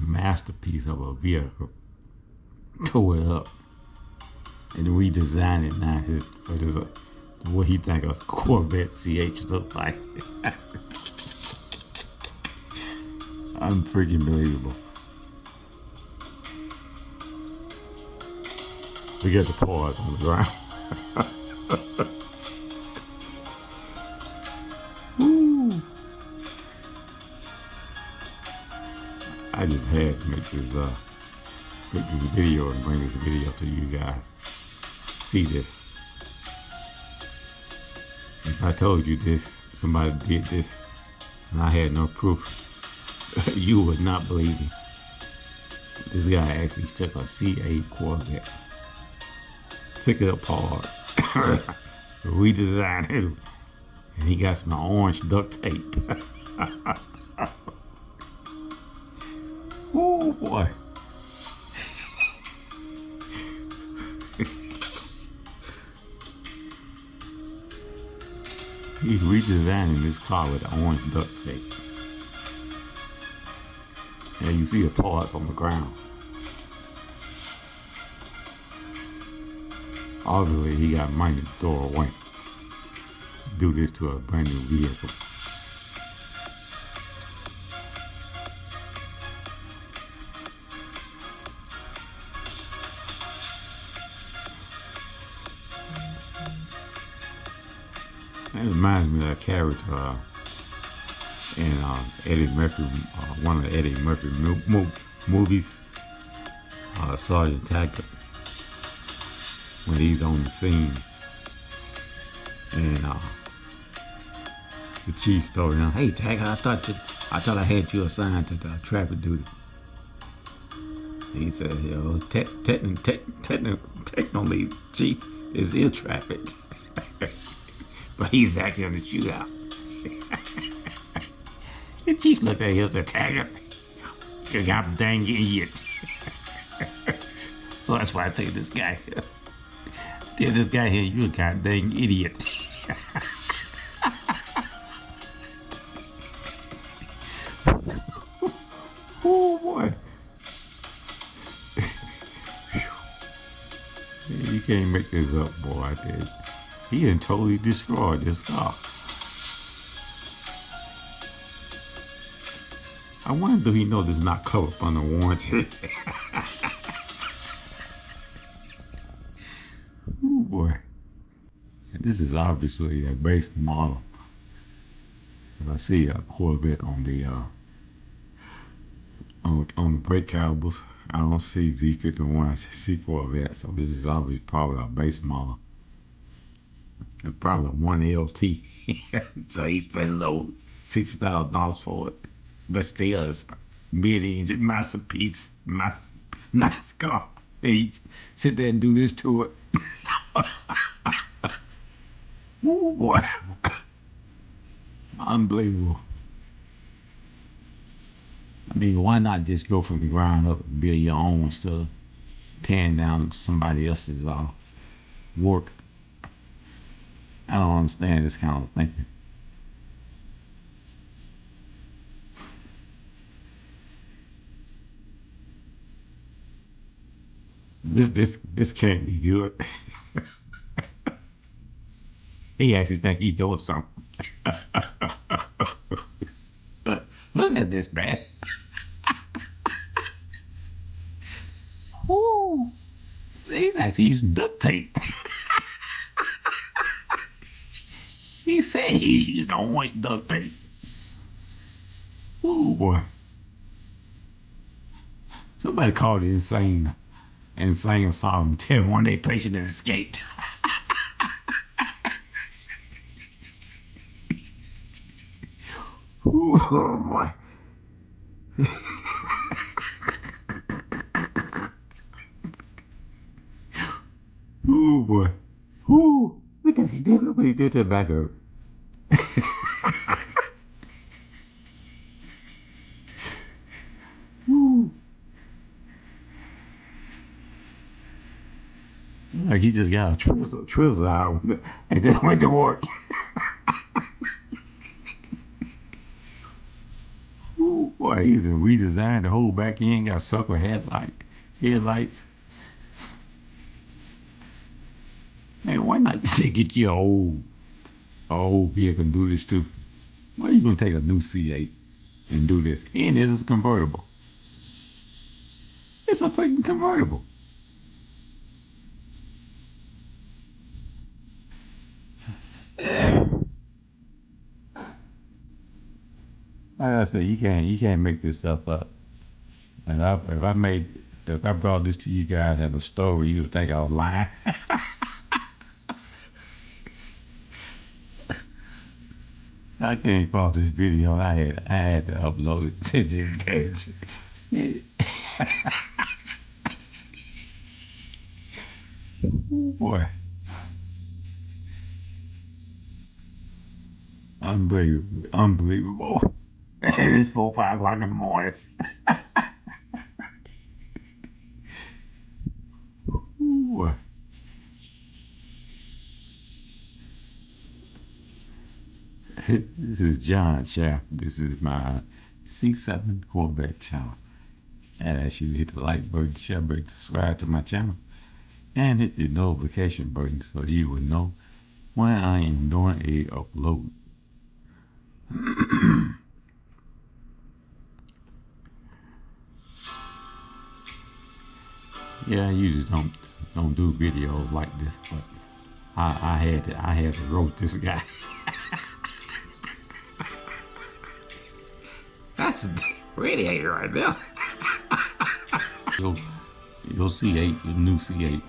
masterpiece of a vehicle, tore it up, and redesigned it now for this what he think a Corvette CH look like. Unfreaking believable. We got the paws on the ground. Woo. I just had to make this video and bring this video to you guys. See this. If I told you this, somebody did this, and I had no proof, you would not believe me. This guy actually took a C8 Corvette, took it apart, redesigned it, and he got some orange duct tape. Oh boy. He's redesigning this car with orange duct tape. And you see the parts on the ground. Obviously, he got money to throw away. Do this to a brand new vehicle. It reminds me of that character in Eddie Murphy, one of the Eddie Murphy movies, Sergeant Taggart, when he's on the scene and the chief told him, "Hey Taggart, I thought I had you assigned to the traffic duty." And he said, technically, chief is in traffic. But he was actually on the shootout. The chief looked at him and said, "Taggart, you got dang idiot." So that's why I take this guy here. Tell this guy here, you a goddamn idiot. Oh boy. You can't make this up, boy. I did. He done totally destroyed this car. I wonder, do he know this is not covered under warranty? Oh boy. And this is obviously a base model. I see a Corvette on the on the brake calipers. I don't see Z51, I see Corvette, so this is obviously probably a base model. And probably one LT. So he spent a little $60,000 for it. But still, it's mid-engine masterpiece, nice car. And he sit there and do this to it. Oh boy. Unbelievable. I mean, why not just go from the ground up and build your own instead of tearing down somebody else's work? I don't understand this kind of thinking. This can't be good. He actually think he's doing something. Look at this, man. Ooh, he's actually using duct tape. He said he's using orange duct tape. Ooh, boy. Somebody called it insane and sang a song, "Tell one day patient has escaped." Ooh, oh boy. Oh boy. Ooh, look at what he did to the back of it. Ooh. Like he just got a twizzle out and then went to work. Ooh. Boy, even redesigned the whole back end, got sucker headlights. Man, why not just get your old vehicle and do this too? Why are you gonna take a new C8 and do this? And this is convertible. It's a fucking convertible. Like I said, you can't make this stuff up. And if I brought this to you guys as a story, you would think I was lying. I can't pause this video. I had to upload it to this page. Boy, unbelievable. It's 4, 5 o'clock in the morning. Boy. This is John Shaft. This is my C7 Corvette channel. And I ask you to hit the like button, share button, subscribe to my channel, and hit the notification button so you will know when I am doing a upload. Yeah, I usually don't do videos like this, but I had to roast this guy. That's a radiator right there. Your C8, your new C8.